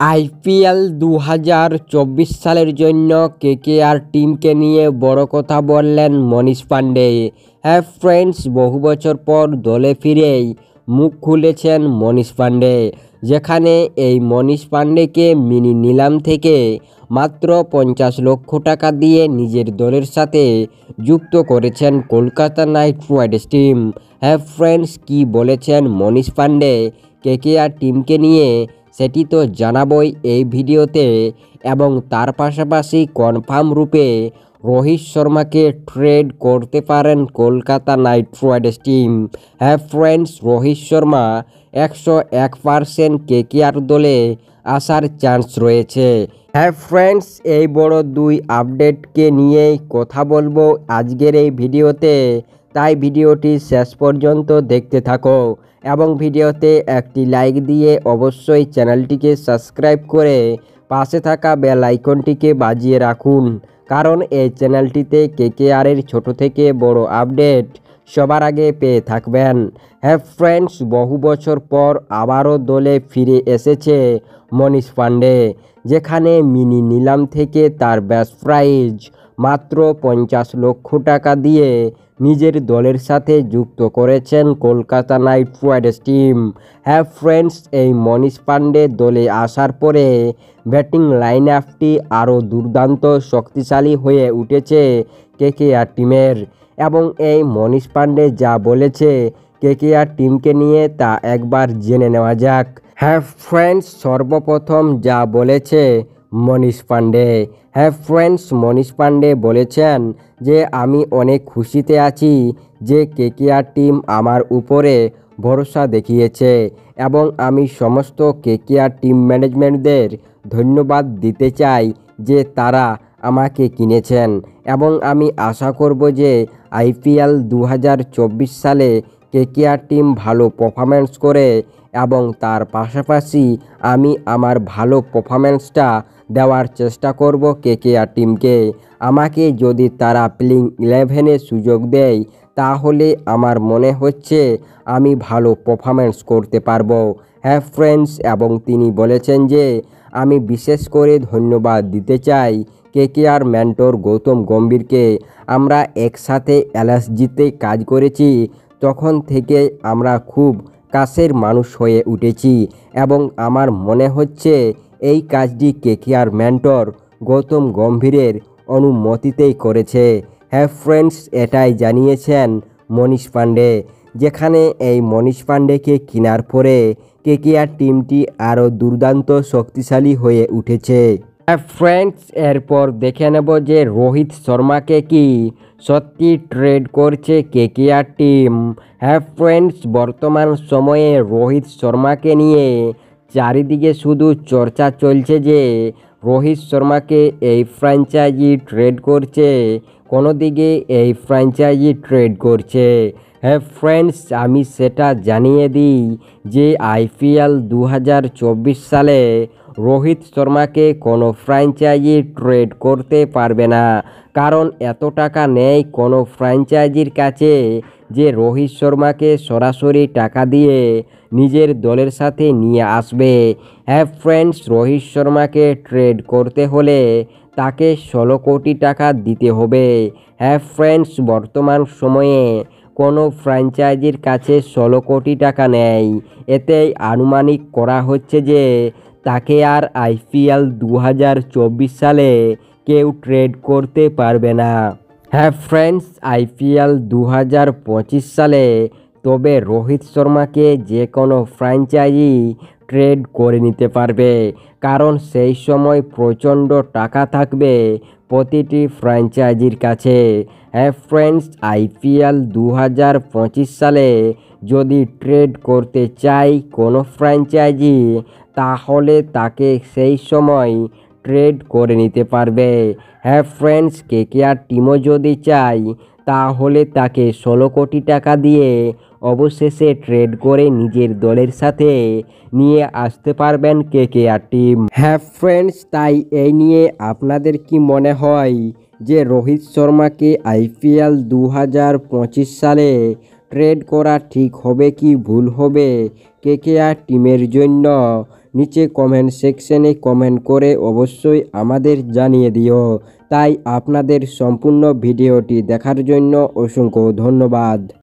IPL 2024 সালের জন্য KKR টিমকে নিয়ে বড় কথা বললেন মনীষ পান্ডে। হ্যাঁ ফ্রেন্ডস, বহু বছর পর দলে ফিরেই মুখ খুলেছেন মনীষ পান্ডে, যেখানে এই মনীষ পান্ডেকে মিনি নিলাম থেকে মাত্র 50 লক্ষ টাকা দিয়ে নিজের দলের সাথে যুক্ত করেছেন কলকাতা নাইট রাইডার্স টিম। হ্যাঁ ফ্রেন্ডস, কী বলেছেন মনীষ পান্ডে কেকেআর টিমকে নিয়ে সেটি তো জানাবই এই ভিডিওতে, এবং তার পাশাপাশি কনফার্ম রূপে রোহিত শর্মাকে ট্রেড করতে পারেন কলকাতা নাইট রাইডার্স টিম। হ্যাঁ ফ্রেন্ডস, রোহিত শর্মা 101% কেকেআর দলে আসার চান্স রয়েছে। হ্যাঁ ফ্রেন্ডস, এই বড় দুই আপডেটকে নিয়েই কথা বলবো আজকের এই ভিডিওতে, তাই ভিডিওটি শেষ পর্যন্ত দেখতে থাকো এবং ভিডিওতে একটি লাইক দিয়ে অবশ্যই চ্যানেলটিকে সাবস্ক্রাইব করে পাশে থাকা বেল আইকনটিকে বাজিয়ে রাখুন, কারণ এই চ্যানেলটিতে কেকেআরের ছোট থেকে বড় আপডেট সবার আগে পেয়ে থাকবেন। হ্যাঁ ফ্রেন্ডস, বহু বছর পর আবারও দলে ফিরে এসেছে মনীষ পান্ডে, যেখানে মিনি নিলাম থেকে তার বেস্ট প্রাইজ মাত্র 50 লক্ষ টাকা দিয়ে নিজের দলের সাথে যুক্ত করেছেন কলকাতা নাইট রাইডার্স টিম। হ্যাঁ ফ্রেন্ডস, এই মনীষ পান্ডে দলে আসার পরে ব্যাটিং লাইন আপটি আরও দুর্দান্ত শক্তিশালী হয়ে উঠেছে কেকেআর টিমের, এবং এই মনীষ পান্ডে যা বলেছে কেকেআর টিমকে নিয়ে তা একবার জেনে নেওয়া যাক। হ্যাঁ ফ্রেন্ডস, সর্বপ্রথম যা বলেছে মনীষ পান্ডে। হ্যাঁ ফ্রেন্ডস, মনীষ পান্ডে বলেছেন যে আমি অনেক খুশিতে আছি যে কেকেআর টিম আমার উপরে ভরসা দেখিয়েছে, এবং আমি সমস্ত কেকেআর টিম ম্যানেজমেন্টদের ধন্যবাদ দিতে চাই যে তারা আমাকে কিনেছেন, এবং আমি আশা করব যে আইপিএল 2024 সালে কেকেআর টিম ভালো পারফরম্যান্স করে, এবং তার পাশাপাশি আমি আমার ভালো পারফরম্যান্সটা দেওয়ার চেষ্টা করব কেকেআর টিমকে। আমাকে যদি তারা প্লেইং 11-এ সুযোগ দেয় তাহলে আমার মনে হচ্ছে আমি ভালো পারফরম্যান্স করতে পারবো। হ্যাঁ ফ্রেন্ডস, এবং তিনি বলেছেন যে আমি বিশেষ করে ধন্যবাদ দিতে চাই কেকেআর মেন্টর গৌতম গম্ভীরকে। আমরা একসাথে এলএসজিতে কাজ করেছি, তখন থেকে আমরা খুব কাছের মানুষ হয়ে উঠেছি, এবং আমার মনে হচ্ছে এই কাজটি কেকেআর মেন্টর গৌতম গম্ভীরের অনুমতিতেই করেছে। হ্যাঁ ফ্রেন্ডস, এটাই জানিয়েছেন মনীষ পান্ডে, যেখানে এই মনীষ পান্ডেকে কেনার পরে কেকেআর টিমটি আরও দুর্দান্ত শক্তিশালী হয়ে উঠেছে। হ্যাঁ ফ্রেন্ডস, এরপর দেখে নেব যে রোহিত শর্মাকে কি সত্যি ট্রেড করছে কেকেআর টিম। হ্যাঁ ফ্রেন্ডস, বর্তমান সময়ে রোহিত শর্মাকে নিয়ে চারিদিকে শুধু চর্চা চলছে যে রোহিত শর্মাকে এই ফ্র্যাঞ্চাইজি ট্রেড করছে, কোনো দিকে এই ফ্র্যাঞ্চাইজি ট্রেড করছে। হ্যাঁ ফ্রেন্ডস, আমি সেটা জানিয়ে দিই যে আইপিএল 2024 সালে রোহিত শর্মাকে কোনো ফ্র্যাঞ্চাইজি ট্রেড করতে পারবে না, কারণ এত টাকা নেই কোনো ফ্র্যাঞ্চাইজির কাছে যে রোহিত শর্মাকে সরাসরি টাকা দিয়ে নিজের দলের সাথে নিয়ে আসবে। হ্যাঁ ফ্রেন্ডস, রোহিত শর্মাকে ট্রেড করতে হলে তাকে 16 কোটি টাকা দিতে হবে। হ্যাঁ ফ্রেন্ডস, বর্তমান সময়ে কোনো ফ্র্যাঞ্চাইজির কাছে 16 কোটি টাকা নেই, এতেই আনুমানিক করা হচ্ছে যে তাকে আর আইপিএল 2024 সালে কেউ ট্রেড করতে পারবে না। হ্যাঁ ফ্রেন্ডস, আইপিএল 2025 সালে তবে রোহিত শর্মাকে যে কোনো ফ্র্যাঞ্চাইজি ট্রেড করে নিতে পারবে, কারণ সেই সময় প্রচণ্ড টাকা থাকবে প্রতিটি ফ্র্যাঞ্চাইজির কাছে। হ্যাঁ ফ্রেন্ডস, আইপিএল 2025 সালে যদি ট্রেড করতে চাই কোনো ফ্র্যাঞ্চাইজি তাহলে তাকে সেই সময় ট্রেড করে নিতে পারবে। হ্যাঁ ফ্রেন্ডস, কেকেআর টিমও যদি চাই তাহলে তাকে 16 কোটি টাকা দিয়ে অবশেষে ট্রেড করে নিজের দলের সাথে নিয়ে আসতে পারবেন কেকেআর টিম। হ্যাঁ ফ্রেন্ডস, তাই এই নিয়ে আপনাদের কি মনে হয় যে রোহিত শর্মাকে আইপিএল 2025 সালে ট্রেড করা ঠিক হবে কি ভুল হবে কেকেআর টিমের জন্য? নিচে কমেন্ট সেকশনে কমেন্ট করে অবশ্যই আমাদের জানিয়ে দিও। তাই আপনাদের সম্পূর্ণ ভিডিওটি দেখার জন্য অসংখ্য ধন্যবাদ।